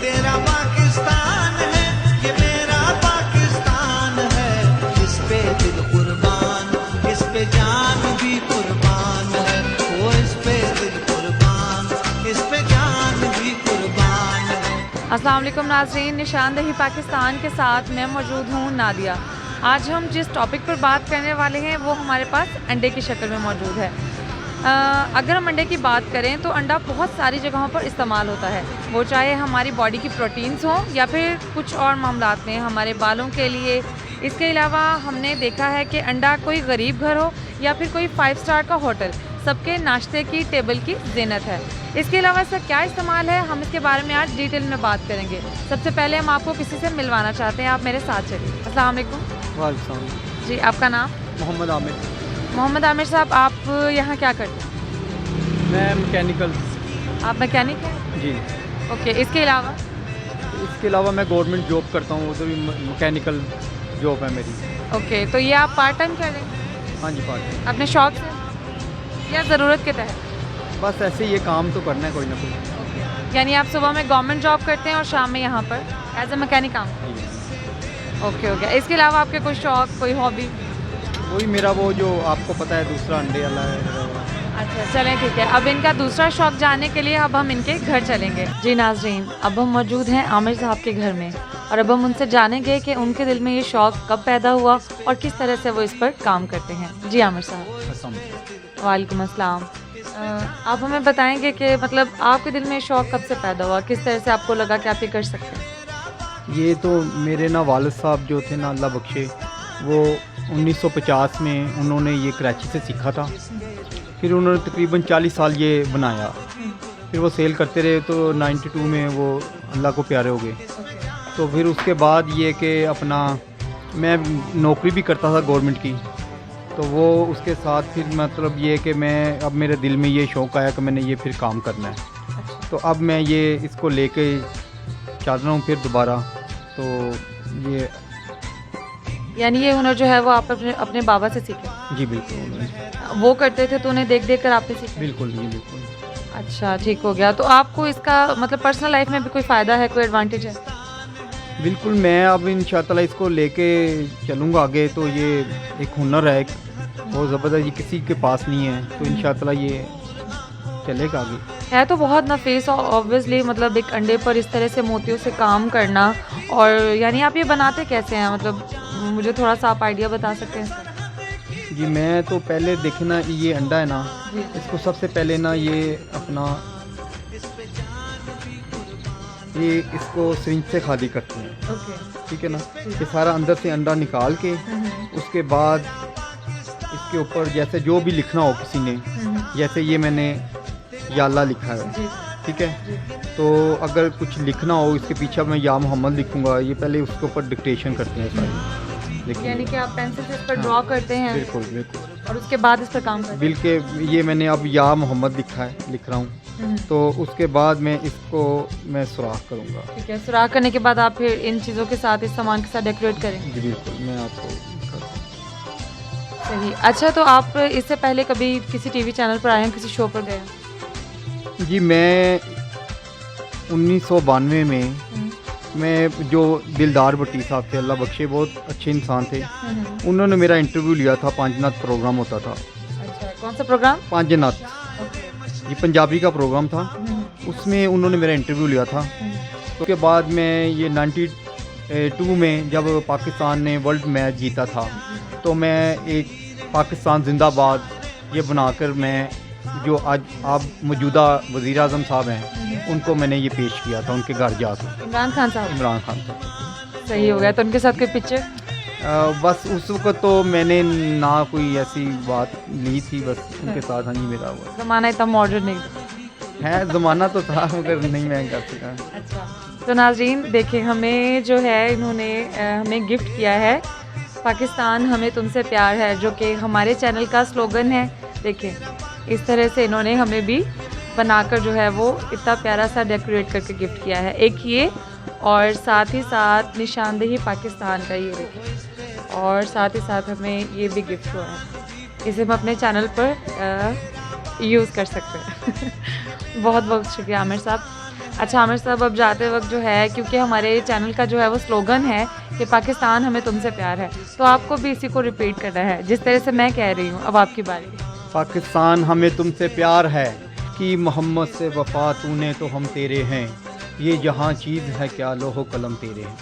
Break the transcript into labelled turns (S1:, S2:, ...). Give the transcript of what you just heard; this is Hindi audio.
S1: तेरा पाकिस्तान है, ये मेरा पाकिस्तान है, इस पे दिल कुर्बान, इस पे जान भी कुर्बान है, वो इस पे दिल कुर्बान, इस पे जान भी कुर्बान है।
S2: अस्सलाम वालेकुम नाज़रीन, निशानदेही पाकिस्तान के साथ मैं मौजूद हूँ नादिया। आज हम जिस टॉपिक पर बात करने वाले हैं वो हमारे पास अंडे की शक्ल में मौजूद है। अगर हम अंडे की बात करें तो अंडा बहुत सारी जगहों पर इस्तेमाल होता है, वो चाहे हमारी बॉडी की प्रोटीन्स हों या फिर कुछ और मामलात में हमारे बालों के लिए। इसके अलावा हमने देखा है कि अंडा कोई गरीब घर हो या फिर कोई 5 स्टार का होटल, सबके नाश्ते की टेबल की ज़ीनत है। इसके अलावा इसका क्या इस्तेमाल है, हम इसके बारे में आज डिटेल में बात करेंगे। सबसे पहले हम आपको किसी से मिलवाना चाहते हैं, आप मेरे साथ चलिए। अस्सलाम वालेकुम।
S3: वालेकुम
S2: जी, आपका नाम?
S3: मोहम्मद आमिर।
S2: मोहम्मद आमिर साहब, आप यहाँ क्या करते हैं?
S3: मैं मैकेनिकल।
S2: आप मैकेनिक हैं?
S3: जी।
S2: ओके, इसके अलावा?
S3: इसके अलावा मैं गवर्नमेंट जॉब करता हूँ, तो भी मैकेनिकल जॉब है मेरी।
S2: ओके, तो ये आप पार्ट टाइम कर रहे हैं?
S3: हाँ जी, पार्ट टाइम।
S2: अपने शौक से या ज़रूरत के तहत?
S3: बस ऐसे ये काम तो करना है कोई ना कोई।
S2: यानी आप सुबह में गवर्नमेंट जॉब करते हैं और शाम में यहाँ पर एज ए मैकेनिक काम? Okay okay. इसके अलावा आपके कोई शौक, कोई हॉबी?
S3: वही मेरा वो जो आपको पता है दूसरा अंडे वाला है।
S2: अच्छा, चलें ठीक है। अब इनका दूसरा शौक जानने के लिए अब हम इनके घर चलेंगे। जी नाज़रीन, अब हम मौजूद हैं आमिर साहब के घर में और अब हम उनसे जानेंगे कि उनके दिल में ये शौक कब पैदा हुआ और किस तरह से वो इस पर काम करते हैं। जी आमिर साहब। वालेकुम अस्सलाम। आप हमें बताएंगे कि मतलब आपके दिल में शौक कब से पैदा हुआ, किस तरह से आपको लगा कि आप ये कर सकते हैं?
S3: ये तो मेरे ना वालिद साहब जो थे ना, अल्लाह बख्शे, वो 1950 में उन्होंने ये कराची से सीखा था। फिर उन्होंने तकरीबन 40 साल ये बनाया, फिर वो सेल करते रहे, तो 92 में वो अल्लाह को प्यारे हो गए। तो फिर उसके बाद ये कि अपना मैं नौकरी भी करता था गवर्नमेंट की, तो वो उसके साथ फिर मतलब ये कि मैं अब मेरे दिल में ये शौक़ आया कि मैंने ये फिर काम करना है। तो अब मैं ये इसको लेके चल रहा हूँ फिर दोबारा। तो ये
S2: यानी ये हुनर जो है वो आप अपने बाबा से सीखे?
S3: जी बिल्कुल।
S2: वो करते थे तो उन्हें देख देख कर आपने सीखा?
S3: बिल्कुल जी बिल्कुल।
S2: अच्छा, ठीक हो गया। तो आपको इसका मतलब पर्सनल लाइफ में भी कोई फ़ायदा है, कोई एडवांटेज है?
S3: बिल्कुल, मैं अब इंशाअल्लाह इसको लेके चलूँगा आगे। तो ये एक हुनर है, बहुत ज़बरदस्त, ये किसी के पास नहीं है, तो इंशाअल्लाह ये चलेगा आगे।
S2: है तो बहुत नफीस और ऑब्वियसली मतलब एक अंडे पर इस तरह से मोतियों से काम करना। और यानी आप ये बनाते कैसे हैं, मतलब मुझे थोड़ा सा आप आइडिया बता सकते हैं इसका?
S3: जी, मैं तो पहले देखे ना, ये अंडा है ना, इसको सबसे पहले ना ये अपना ये इसको सिरिंज से खाली करते हैं। ठीक है ना, ये सारा अंदर से अंडा निकाल के उसके बाद इसके ऊपर जैसे जो भी लिखना हो किसी ने, जैसे ये मैंने याल्ला लिखा है, ठीक है, तो अगर कुछ लिखना हो इसके पीछे मैं या मोहम्मद लिखूंगा, ये पहले उसके ऊपर डिक्टेशन करते हैं सारी।
S2: यानी कि आप पेंसिल से इस पर ड्रॉ करते हैं?
S3: बिल्कुल बिल्कुल।
S2: और उसके बाद इस पर काम करते हैं?
S3: बिल्कुल। ये मैंने अब या मोहम्मद लिख रहा हूँ, तो उसके बाद मैं इसको मैं सुराख करूँगा।
S2: ठीक है, सुराख करने के बाद आप फिर इन चीज़ों के साथ, इस सामान के साथ डेकोरेट करेंगे?
S3: जी बिल्कुल, मैं आपको
S2: सही। अच्छा, तो आप इससे पहले कभी किसी टीवी चैनल पर आए हैं, किसी शो पर गए हैं?
S3: जी, मैं 1992 में मैं जो दिलदार भट्टी साहब थे, अल्लाह बख्शे, बहुत अच्छे इंसान थे, उन्होंने मेरा इंटरव्यू लिया था। पांचनाथ प्रोग्राम होता था।
S2: अच्छा, कौन सा प्रोग्राम?
S3: पांचनाथ, ये पंजाबी का प्रोग्राम था, उसमें उन्होंने मेरा इंटरव्यू लिया था। तो उसके बाद में ये 92 में जब पाकिस्तान ने वर्ल्ड मैच जीता था, तो मैं एक पाकिस्तान जिंदाबाद ये बनाकर मैं जो आज आप मौजूदा वज़ीर आज़म साहब हैं, उनको मैंने ये पेश किया था उनके घर जाकर।
S2: इमरान खान साहब?
S3: इमरान खान साहब।
S2: सही हो गया। तो उनके साथ कोई पिक्चर?
S3: बस उस वक्त तो मैंने ना कोई ऐसी बात ली थी, बस उनके साथ हाँ जी मेरा हुआ।
S2: ज़माना इतना मॉडर्न नहीं
S3: है, ज़माना तो था मगर नहीं मैं कर सका।
S2: अच्छा, तो नाज़रीन देखिए, हमें जो है इन्होंने हमें गिफ्ट किया है पाकिस्तान हमें तुमसे प्यार है, जो कि हमारे चैनल का स्लोगन है। देखिए, इस तरह से इन्होंने हमें भी बनाकर जो है वो इतना प्यारा सा डेकोरेट करके गिफ्ट किया है। एक ये और साथ ही साथ निशानदेही पाकिस्तान का ये देखिए, और साथ ही साथ हमें ये भी गिफ्ट हुआ है। इसे हम अपने चैनल पर यूज़ कर सकते हैं। बहुत बहुत शुक्रिया आमिर साहब। अच्छा आमिर साहब, अब जाते वक्त जो है, क्योंकि हमारे चैनल का जो है वो स्लोगन है कि पाकिस्तान हमें तुमसे प्यार है, तो आपको भी इसी को रिपीट करना है जिस तरह से मैं कह रही हूँ। अब आपकी बारी।
S3: पाकिस्तान हमें तुमसे प्यार है कि मोहम्मद से वफा तूने तो हम तेरे हैं, ये जहाँ चीज़ है क्या लोहो कलम तेरे हैं।